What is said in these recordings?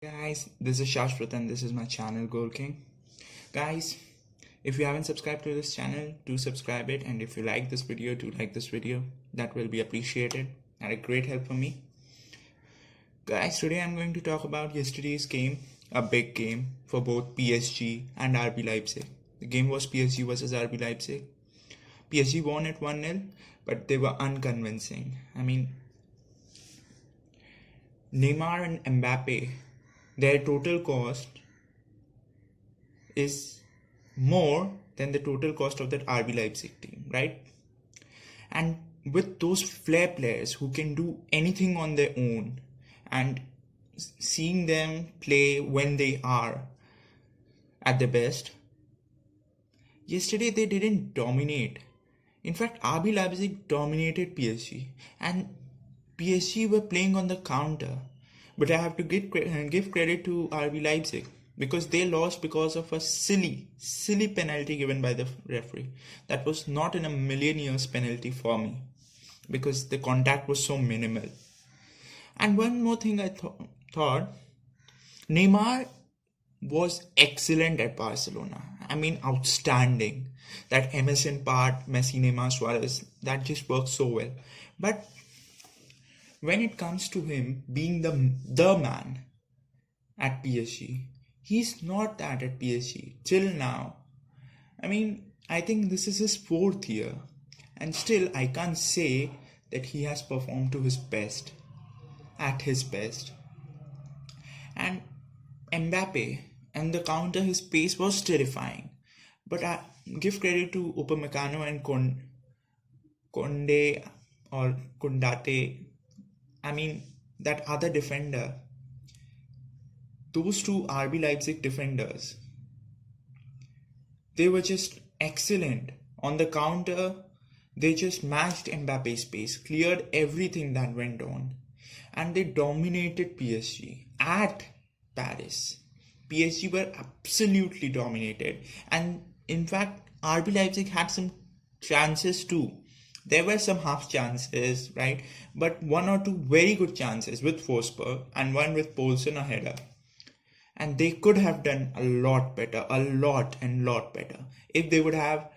Guys, this is Shashwat and this is my channel Goal King. Guys, if you haven't subscribed to this channel, do subscribe it, and if you like this video, do like this video. That will be appreciated and a great help for me. Guys, today I'm going to talk about yesterday's game, a big game for both PSG and RB Leipzig. The game was PSG versus RB Leipzig. PSG won it 1-0, but they were unconvincing. Neymar and Mbappe, their total cost is more than the total cost of that RB Leipzig team, right? And with those flair players who can do anything on their own, and seeing them play when they are at their best, yesterday they didn't dominate. In fact, RB Leipzig dominated PSG, and PSG were playing on the counter. But I have to give credit to RB Leipzig because they lost because of a silly penalty given by the referee. That was not in a million years penalty for me because the contact was so minimal. And one more thing I thought, Neymar was excellent at Barcelona. Outstanding. That MSN part, Messi, Neymar, Suarez, that just works so well. But when it comes to him being the man at PSG, he's not that at PSG till now. I think this is his 4th year, and still I can't say that he has performed to his best, at his best. And Mbappe and the counter, his pace was terrifying. But I give credit to Upamecano and Konde or Kundate. That other defender, those two RB Leipzig defenders, they were just excellent. On the counter, they just matched Mbappe's pace, cleared everything that went on, and they dominated PSG at Paris. PSG were absolutely dominated, and in fact, RB Leipzig had some chances too. There were some half chances, right? But 1 or 2 very good chances with Forsberg and one with Poulsen a header. And they could have done a lot better, a lot better, if they would have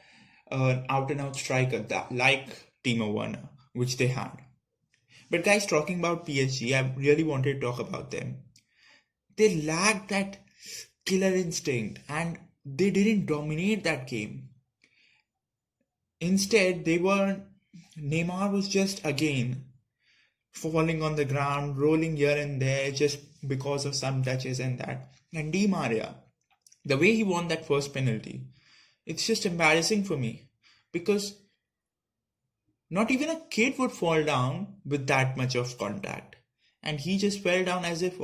an out-and-out striker like Timo Werner, which they had. But guys, talking about PSG, I really wanted to talk about them. They lacked that killer instinct and they didn't dominate that game. Instead, Neymar was just again falling on the ground, rolling here and there just because of some touches and that. And Di Maria, the way he won that first penalty, it's just embarrassing for me because not even a kid would fall down with that much of contact. And he just fell down as if,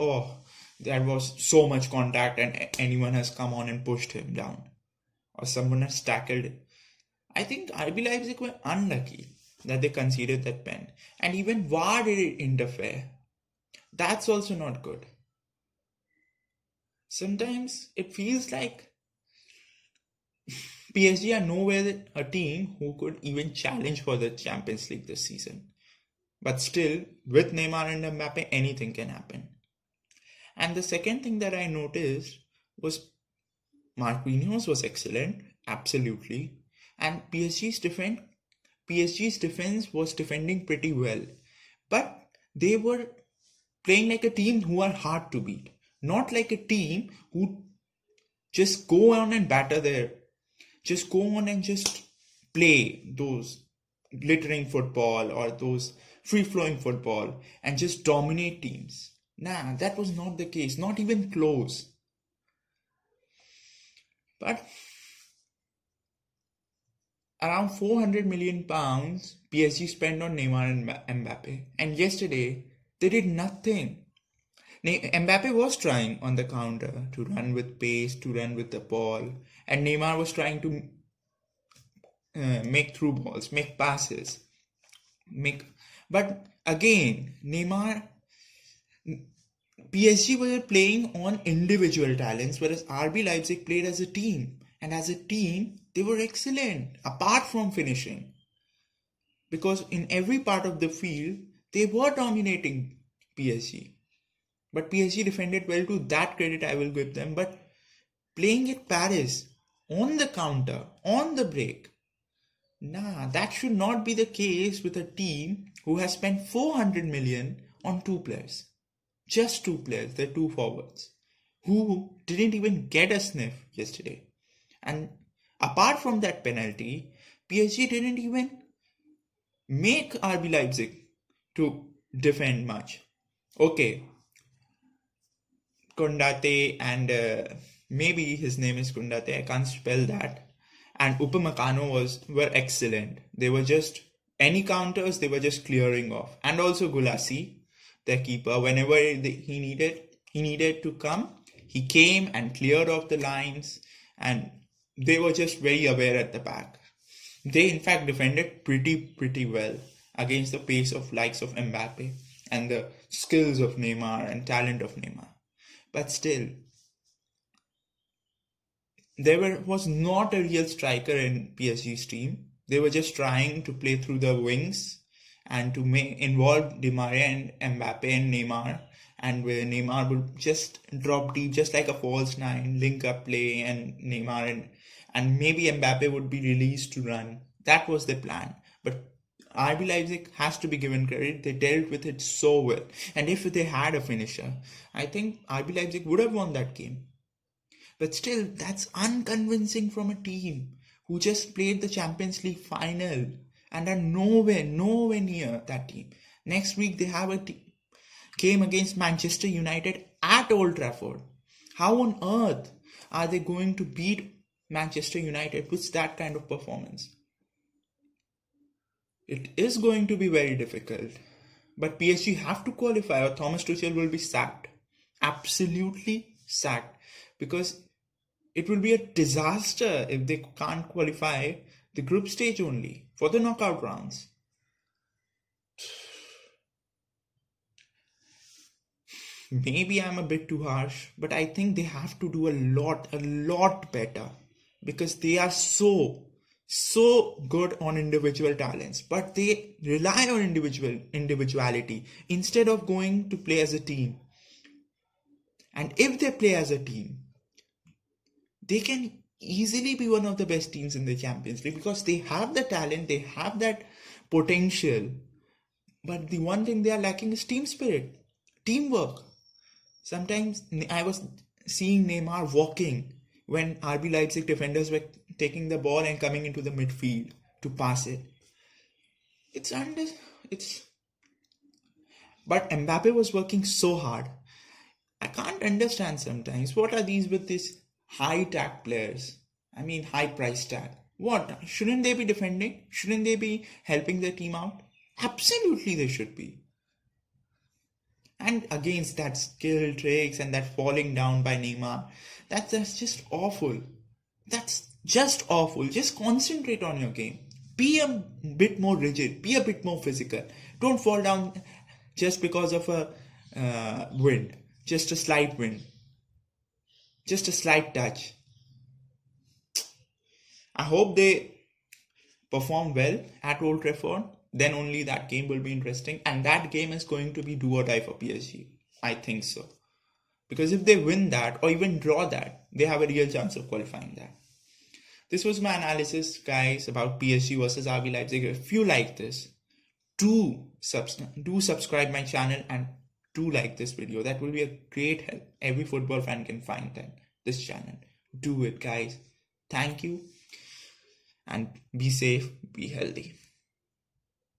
there was so much contact and anyone has come on and pushed him down. Or someone has tackled him. I think RB Leipzig were unlucky that they conceded that pen. And even VAR didn't interfere. That's also not good. Sometimes it feels like PSG are nowhere a team who could even challenge for the Champions League this season. But still, with Neymar and Mbappe, anything can happen. And the second thing that I noticed was Marquinhos was excellent, absolutely. And PSG's defense was defending pretty well. But they were playing like a team who are hard to beat. Not like a team who just go on and just go on and just play those glittering football or those free-flowing football and just dominate teams. Nah, that was not the case, not even close. But around 400 million pounds PSG spent on Neymar and Mbappe. And yesterday, they did nothing. Mbappe was trying on the counter to run with pace, to run with the ball. And Neymar was trying to make through balls, make passes. But again, PSG were playing on individual talents, whereas RB Leipzig played as a team. And as a team, they were excellent, apart from finishing. Because in every part of the field, they were dominating PSG. But PSG defended well too. That credit I will give them. But playing at Paris on the counter, on the break, nah, that should not be the case with a team who has spent 400 million on two players. Just two players, the two forwards, who didn't even get a sniff yesterday. And apart from that penalty, PSG didn't even make RB Leipzig to defend much. Okay, Kondate and maybe his name is Kondate, I can't spell that. And Upamecano were excellent. They were just any counters, they were just clearing off. And also Gulasi, their keeper, whenever he needed to come, he came and cleared off the lines, and they were just very aware at the back. They in fact defended pretty well against the pace of likes of Mbappe and the skills of Neymar and talent of Neymar. But still, there was not a real striker in PSG's team. They were just trying to play through the wings and to involve Di Maria and Mbappe and Neymar, and where Neymar would just drop deep, just like a false nine, link up play, and Neymar and maybe Mbappe would be released to run. That was the plan. But RB Leipzig has to be given credit. They dealt with it so well. And if they had a finisher, I think RB Leipzig would have won that game. But still, that's unconvincing from a team who just played the Champions League final and are nowhere near that team. Next week, they have a game against Manchester United at Old Trafford. How on earth are they going to beat Manchester United with that kind of performance? It is going to be very difficult. But PSG have to qualify or Thomas Tuchel will be sacked. Absolutely sacked. Because it will be a disaster if they can't qualify the group stage only for the knockout rounds. Maybe I'm a bit too harsh, but I think they have to do a lot better, because they are so good on individual talents, but they rely on individuality instead of going to play as a team. And if they play as a team, they can easily be one of the best teams in the Champions League, because they have the talent, they have that potential. But the one thing they are lacking is team spirit, teamwork. Sometimes I was seeing Neymar walking when RB Leipzig defenders were taking the ball and coming into the midfield to pass it. But Mbappe was working so hard. I can't understand sometimes what are these with these high tag players. I mean, high price tag. What? Shouldn't they be defending? Shouldn't they be helping their team out? Absolutely, they should be. And against that skill tricks and that falling down by Neymar, that's just awful. That's just awful. Just concentrate on your game. Be a bit more rigid. Be a bit more physical. Don't fall down just because of a wind. Just a slight wind. Just a slight touch. I hope they perform well at Old Trafford. Then only that game will be interesting. And that game is going to be do or die for PSG. I think so. Because if they win that or even draw that, they have a real chance of qualifying that. This was my analysis, guys, about PSG versus RB Leipzig. If you like this, do subscribe my channel and do like this video. That will be a great help. Every football fan can find this channel. Do it, guys. Thank you. And be safe, be healthy.